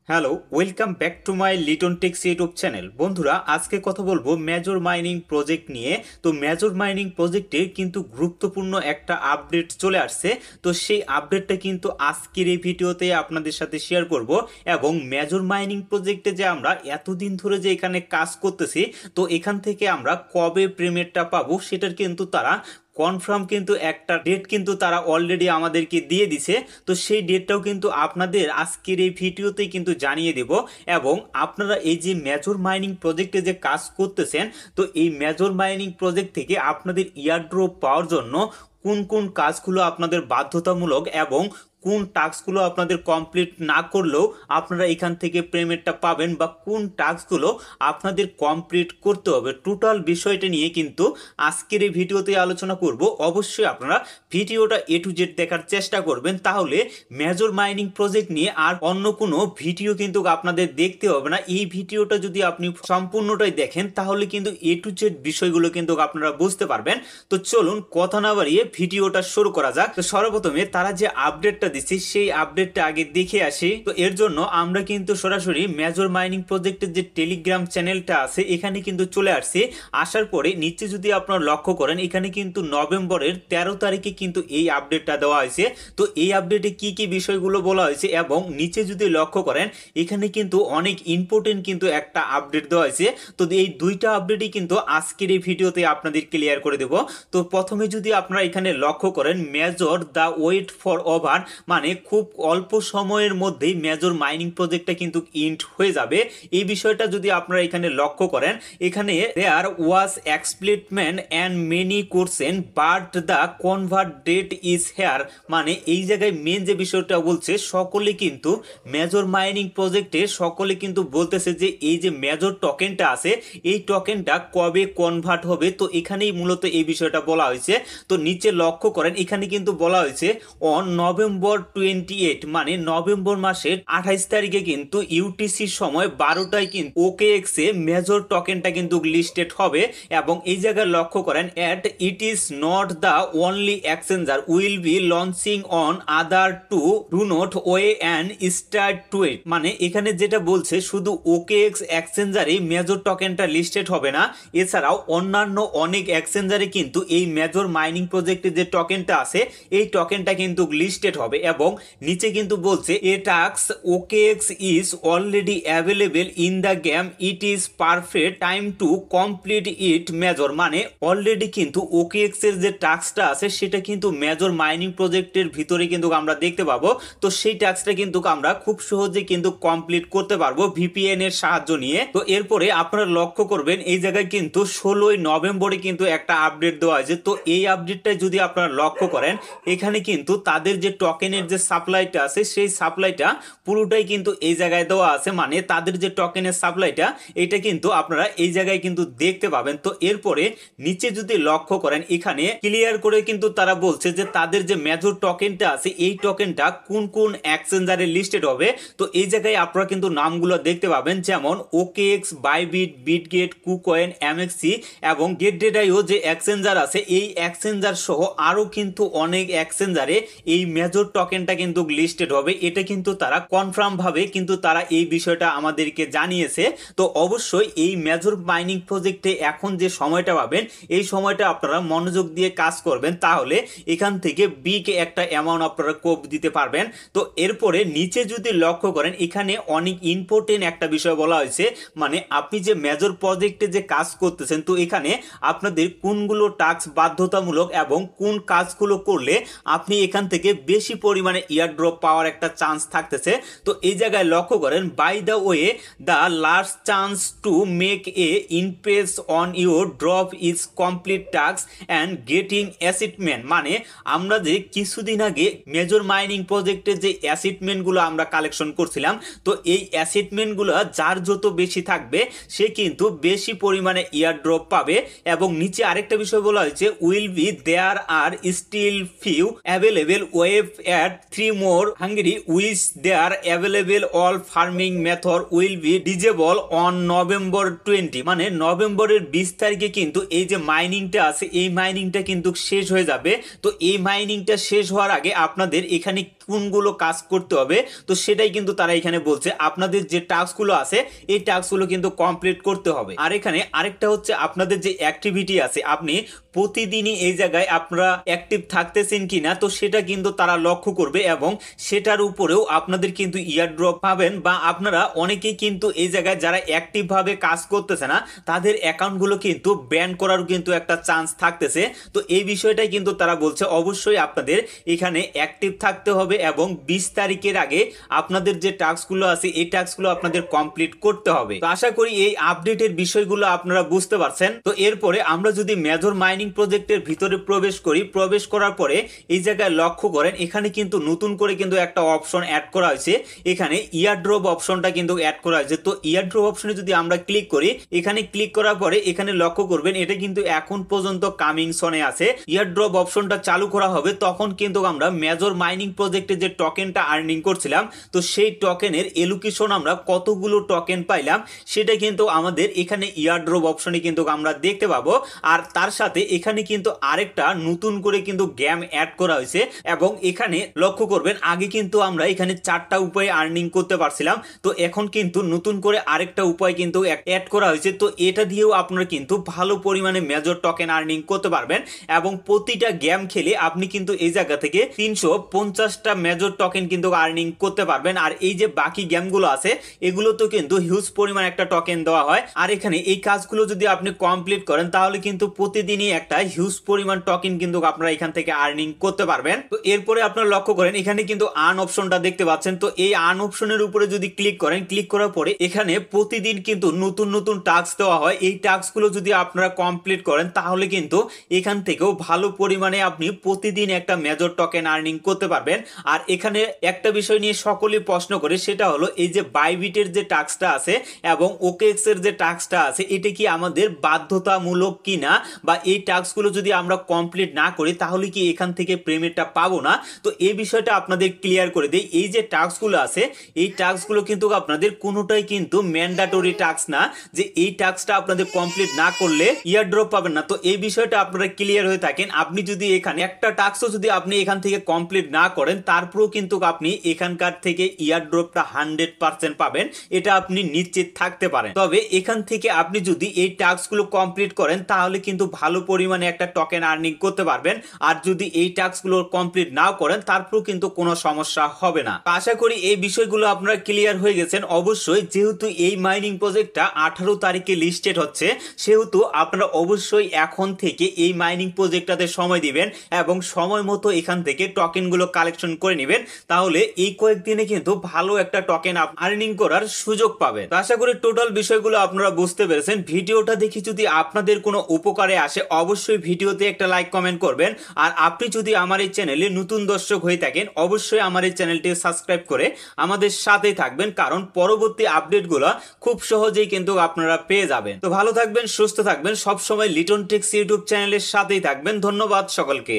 Hello, welcome back to my Liton Tex YouTube channel. বন্ধুরা, আজকে কথা বলবো মেজর মাইনিং প্রজেক্ট নিয়ে। তো মেজর মাইনিং প্রজেক্টে কিন্তু গুরুত্বপূর্ণ একটা আপডেট চলে আসছে। তো সেই আপডেটটা কিন্তু আজকের এই ভিডিওতে আপনাদের সাথে শেয়ার করব। এবং মেজর মাইনিং প্রজেক্টে যে আমরা এতদিন ধরে যে এখানে কাজ করতেছি, তো এখান থেকে আমরা কবে পেমেন্টটা পাবো সেটার কিন্তু তারা কনফার্ম কিন্তু একটা ডেট কিন্তু তারা অলরেডি আমাদেরকে দিয়ে দিছে। তো সেই ডেটটাও কিন্তু আপনাদের আজকের এই ভিডিওতেই কিন্তু জানিয়ে দেব। এবং আপনারা এই যে মেজর মাইনিং প্রজেক্টে যে কাজ করতেছেন, তো এই মেজর মাইনিং প্রজেক্ট থেকে আপনাদের ইয়ারড্রপ পাওয়ার জন্য কোন কোন কাজগুলো আপনাদের বাধ্যতামূলক এবং কোন টাস্কগুলো আপনাদের কমপ্লিট না করলেও আপনারা এখান থেকে পেমেন্টটা পাবেন, বা কোন টাস্কগুলো আপনাদের কমপ্লিট করতে হবে, টোটাল বিষয়টা নিয়ে কিন্তু আজকের এই ভিডিওতে আলোচনা করব। অবশ্যই আপনারা ভিডিওটা এ টু জেড দেখার চেষ্টা করবেন, তাহলে মেজর মাইনিং প্রজেক্ট নিয়ে আর অন্য কোনো ভিডিও কিন্তু আপনাদের দেখতে হবে না। এই ভিডিওটা যদি আপনি সম্পূর্ণটাই দেখেন তাহলে কিন্তু এ টু জেড বিষয়গুলো কিন্তু আপনারা বুঝতে পারবেন। তো চলুন কথা না বাড়িয়ে ভিডিওটা শুরু করা যাক। তো সর্বপ্রথমে তারা যে আপডেটটা দিচ্ছি সেই আপডেটটা আগে দেখে আসি। তো এর জন্য আমরা কিন্তু সরাসরি মেজর মাইনিং প্রজেক্টের যে টেলিগ্রাম চ্যানেলটা আছে এখানে কিন্তু চলে আসছি। আসার পরে নিচে যদি আপনারা লক্ষ্য করেন, এখানে কিন্তু নভেম্বরের 13 তারিখে কিন্তু এই আপডেটটা দেওয়া হয়েছে। তো এই আপডেটে কি কি বিষয়গুলো বলা হয়েছে এবং নিচে যদি লক্ষ্য করেন এখানে কিন্তু অনেক ইম্পর্টেন্ট কিন্তু একটা আপডেট দেওয়া হয়েছে। তো এই দুইটা আপডেটই কিন্তু আজকের এই ভিডিওতে আপনাদের ক্লিয়ার করে দেব। তো প্রথমে যদি আপনারা এখানে লক্ষ্য করেন, major the weight for over, মানে খুব অল্প সময়ের মধ্যেই মেজর মাইনিং প্রজেক্টটা কিন্তু ইন্ট হয়ে যাবে। এই বিষয়টা যদি আপনারা এখানে লক্ষ্য করেন, এখানে there was excitement and many question but the convert date is here, মানে এই জায়গায় মেন যে বিষয়টা বলছে, সকলে কিন্তু মেজর মাইনিং প্রজেক্টে সকলে কিন্তু বলতেছে যে এই যে মেজর টোকেনটা আছে এই টোকেনটা কবে কনভার্ট হবে। তো এখানেই মূলত এই বিষয়টা বলা হয়েছে। তো নিচে লক্ষ্য করেন এখানে কিন্তু বলা হয়েছে অন নভেম্বর 28, মানে নভেম্বর মাসের 28 তারিখে কিন্তু ইউটিসির সময় 12টায় কিন্তু ওকেএক্স এ মেজর টোকেনটা কিন্তু লিস্টেড হবে। এবং এই জায়গায় লক্ষ্য করেন at it is not the only exchanger will be launching on other to do not way and start to it, মানে এখানে যেটা বলছে শুধু ওকেএক্স এক্সচেঞ্জারে মেজর টোকেনটা লিস্টেড হবে না, এছাড়াও অন্যান্য অনেক এক্সচেঞ্জারে কিন্তু এই মেজর মাইনিং প্রজেক্টের যে টোকেনটা আছে এই টোকেনটা কিন্তু লিস্টেড হবে। এবং নিচে কিন্তু বলছে এ task OKX is already available in the game, it is perfect time to complete it major, মানে অলরেডি কিন্তু ওকেএক্স এর যে টাস্কটা আছে সেটা কিন্তু মেজর মাইনিং প্রজেক্টের ভিতরে কিন্তু আমরা দেখতে পাবো। তো সেই টাস্কটা কিন্তু আমরা খুব সহজে কিন্তু কমপ্লিট করতে পারবো ভিপিএন এর সাহায্য নিয়ে। তো এরপরে আপনারা লক্ষ্য করবেন এই জায়গায় কিন্তু 16ই নভেম্বরে কিন্তু একটা আপডেট দেওয়া হয়েছে। তো এই আপডেটটা যদি আপনারা লক্ষ্য করেন এখানে কিন্তু তাদের যে টোকেনের যে সাপ্লাইটা আছে সেই সাপ্লাইটা পুরোটাই কিন্তু এই জায়গায় দেওয়া আছে, মানে তাদের যে টোকেনের সাপ্লাইটা এটা কিন্তু আপনারা এই জায়গায় কিন্তু দেখতে পাবেন। তো এরপরে নিচে যদি লক্ষ্য করেন এখানে ক্লিয়ার করে কিন্তু তারা বলছে যে তাদের যে মেজর টোকেনটা আছে এই টোকেনটা কোন কোন এক্সচেঞ্জারে লিস্টেড হবে। তো এই জায়গায় আপনারা কিন্তু নামগুলো দেখতে পাবেন, যেমন ওকেএক্স, বাইবিট, বিটগেট, কুকয়েন, এমএক্সি এবং গেটডেটাইও যে এক্সচেঞ্জার আছে এই এক্সচেঞ্জার সহ আরো কিন্তু অনেক এক্সচেঞ্জারে এই মেজর টোকেনটা কিন্তু লিস্টেড হবে। এটা কিন্তু তারা কনফার্ম ভাবে কিন্তু তারা এই বিষয়টা আমাদেরকে জানিয়েছে। তো অবশ্যই এই মেজর মাইনিং প্রজেক্টে এখন যে সময়টা পাবেন এই সময়টা আপনারা মনোযোগ দিয়ে কাজ করবেন, তাহলে এখান থেকে বিগ একটা অ্যামাউন্ট আপনারা কোপ দিতে পারবেন। তো এরপরে নিচে যদি লক্ষ্য করেন এখানে অনেক ইম্পর্টেন্ট একটা বিষয় বলা হয়েছে, মানে আপনি যে মেজর প্রজেক্টে যে কাজ করতেছেন তো এখানে আপনাদের কোনগুলো টাস্ক বাধ্যতামূলক এবং কোন কাজগুলো করলে আপনি এখান থেকে বেশি পরিমাণে ইয়ারড্রপ পাওয়ার একটা চান্স থাকতেছে। তো এই জায়গায় লক্ষ্য করেন by the way the last chance to make a impress on your drop is complete task and getting assignment, মানে আমরা যে কিছুদিন আগে মেজর মাইনিং প্রজেক্টের যে অ্যাসিটমেন্টগুলো আমরা কালেকশন করছিলাম, তো এই অ্যাসিটমেন্টগুলো যার যত বেশি থাকবে সে কিন্তু বেশি পরিমাণে ইয়ারড্রপ পাবে। এবং নিচে আরেকটা বিষয় বলা হয়েছে will be there are still few available wave at 3 more Hungary which there available all farming method will be disable on November 20, মানে নভেম্বরের 20 তারিখে কিন্তু এই যে মাইনিংটা আছে এই মাইনিংটা কিন্তু শেষ হয়ে যাবে। তো এই মাইনিংটা শেষ হওয়ার আগে আপনাদের এখানে কোনগুলো কাজ করতে হবে, তো সেটাই কিন্তু তারা এখানে বলছে আপনাদের যে টাস্কগুলো আছে এই টাস্কগুলো কিন্তু কমপ্লিট করতে হবে। আর এখানে আরেকটা হচ্ছে আপনাদের যে অ্যাক্টিভিটি আছে, আপনি প্রতিদিনই এই জায়গায় আপনারা অ্যাক্টিভ থাকতেছেন কিনা, তো সেটা কিন্তু তারা লক্ষ্য করবে এবং সেটার উপরেও আপনাদের কিন্তু ইয়ারড্রপ পাবেন। বা আপনারা অনেকেই কিন্তু এই জায়গায় যারা অ্যাক্টিভ ভাবে কাজ করতেছে না তাদের অ্যাকাউন্টগুলো কিন্তু ব্যান করার কিন্তু একটা চান্স থাকতেছে। তো এই বিষয়টাই কিন্তু তারা বলছে অবশ্যই আপনাদের এখানে অ্যাক্টিভ থাকতে হবে এবং 20 তারিখের আগে আপনাদের যে টাস্কগুলো আছে এই টাস্কগুলো আপনাদের কমপ্লিট করতে হবে। তো আশা করি এই আপডেটের বিষয়গুলো আপনারা বুঝতে পারছেন। তো এরপরে আমরা যদি মেজর মাইনিং প্রজেক্টের ভিতরে প্রবেশ করি, প্রবেশ করার পরে এই জায়গায় লক্ষ্য করেন এখানে কিন্তু নতুন করে কিন্তু একটা অপশন অ্যাড করা হয়েছে, এখানে ইয়ারড্রপ অপশনটা কিন্তু অ্যাড করা হয়েছে। তো ইয়ারড্রপ অপশনে যদি আমরা ক্লিক করি, এখানে ক্লিক করার পরে এখানে লক্ষ্য করবেন এটা কিন্তু এখন পর্যন্ত কামিং সনে আছে। ইয়ারড্রপ অপশনটা চালু করা হবে তখন কিন্তু আমরা মেজর মাইনিং প্রজেক্টে যে টোকেনটা আর্নিং করছিলাম, তো সেই টোকেনের এলোকেশন আমরা কতগুলো টোকেন পাইলাম সেটা কিন্তু আমাদের এখানে ইয়ারড্রপ অপশনে কিন্তু আমরা দেখতে পাবো। আর তার সাথে এখানে কিন্তু আরেকটা নতুন করে কিন্তু গেম অ্যাড করা হয়েছে এবং এখানে লক্ষ্য করবেন আগে কিন্তু আমরা এখানে 4টা উপায়ে আর্নিং করতে পারছিলাম, তো এখন কিন্তু নতুন করে আরেকটা উপায় কিন্তু অ্যাড করা হয়েছে। তো এটা দিয়েও আপনারা কিন্তু ভালো পরিমাণে মেজর টোকেন আর্নিং করতে পারবেন এবং প্রতিটা গেম খেলে আপনি কিন্তু এই জায়গা থেকে 350টা মেজর টোকেন কিন্তু আর্নিং করতে পারবেন। আর এই যে বাকি গেমগুলো আছে এগুলো তো কিন্তু হিউজ পরিমাণ একটা টোকেন দেওয়া হয়। আর এখানে এই কাজগুলো যদি আপনি কমপ্লিট করেন তাহলে কিন্তু প্রতিদিনই একটা হিউজ পরিমাণ টোকেন কিন্তু আপনারা এখান থেকে আর্নিং করতে পারবেন। তো এরপরে আপনারা লক্ষ্য করেন এখানে কিন্তু আর্ন অপশনটা দেখতে পাচ্ছেন। তো এই আর্ন অপশনের উপরে যদি ক্লিক করেন, ক্লিক করার পরে এখানে প্রতিদিন কিন্তু নতুন নতুন টাস্ক দেওয়া হয়। এই টাস্কগুলো যদি আপনারা কমপ্লিট করেন তাহলে কিন্তু এখান থেকেও ভালো পরিমাণে আপনি প্রতিদিন একটা মেজর টোকেন আর্নিং করতে পারবেন। আর এখানে একটা বিষয় নিয়ে সকলেই প্রশ্ন করে, সেটা হলো এই যে বাইবিটের যে টাস্কটা আছে এবং ওকেএক্স এর যে টাস্কটা আছে এটা কি আমাদের বাধ্যতামূলক কিনা, বা এই টাস্কগুলো যদি আমরা কমপ্লিট না করি তাহলে কি এখান থেকে পেমেন্টটা পাবো না। তো এই বিষয়টা আপনাদের ক্লিয়ার করে দেই, এই যে টাস্কগুলো আছে এই টাস্কগুলো কিন্তু আপনাদের কোনোটাই কিন্তু ম্যান্ডেটরি টাস্ক না যে এই টাস্কটা আপনাদের কমপ্লিট না করলে ইয়ারড্রপ পাবেন না। তো এই বিষয়টা আপনারা ক্লিয়ার হয়ে থাকেন। আপনি যদি এখানে একটা টাস্কও যদি আপনি এখান থেকে কমপ্লিট না করেন তারপরেও কিন্তু আপনি এখানকার থেকে ইয়ারড্রপটা 100% পাবেন, এটা আপনি নিশ্চিত থাকতে পারেন। তবে এখান থেকে আপনি যদি এই টাস্কগুলো কমপ্লিট করেন তাহলে কিন্তু ভালো পরিমাণে একটা টোকেন আর্নিং করতে পারবেন। আর যদি এই টাস্কগুলো কমপ্লিট নাও করেন তারপরেও কিন্তু কোনো সমস্যা হবে না। আশা করি এই বিষয়গুলো আপনারা ক্লিয়ার হয়ে গেছেন। অবশ্যই যেহেতু এই মাইনিং প্রজেক্টটা 18 তারিখে লিস্টেড হচ্ছে সেহেতু আপনারা অবশ্যই এখন থেকে এই মাইনিং প্রজেক্টটাতে সময় দিবেন এবং সময় মতো এখান থেকে টোকেনগুলো কালেকশন করে নেবেন, তাহলে এই কয়েকদিনে কিন্তু ভালো একটা টোকেন আর্নিং করার সুযোগ পাবেন। তো আশা করি টোটাল বিষয়গুলো আপনারা বুঝতে পেরেছেন। ভিডিওটা দেখে যদি আপনাদের কোনো উপকারে আসে অবশ্যই ভিডিওতে একটা লাইক কমেন্ট করবেন। আর আপনি যদি আমার এই চ্যানেলে নতুন দর্শক হয়ে থাকেন অবশ্যই আমার এই চ্যানেলটি সাবস্ক্রাইব করে আমাদের সাথেই থাকবেন, কারণ পরবর্তী আপডেটগুলো খুব সহজেই কিন্তু আপনারা পেয়ে যাবেন। তো ভালো থাকবেন, সুস্থ থাকবেন, সবসময় লিটন টেক্স ইউটিউব চ্যানেলের সাথেই থাকবেন। ধন্যবাদ সকলকে।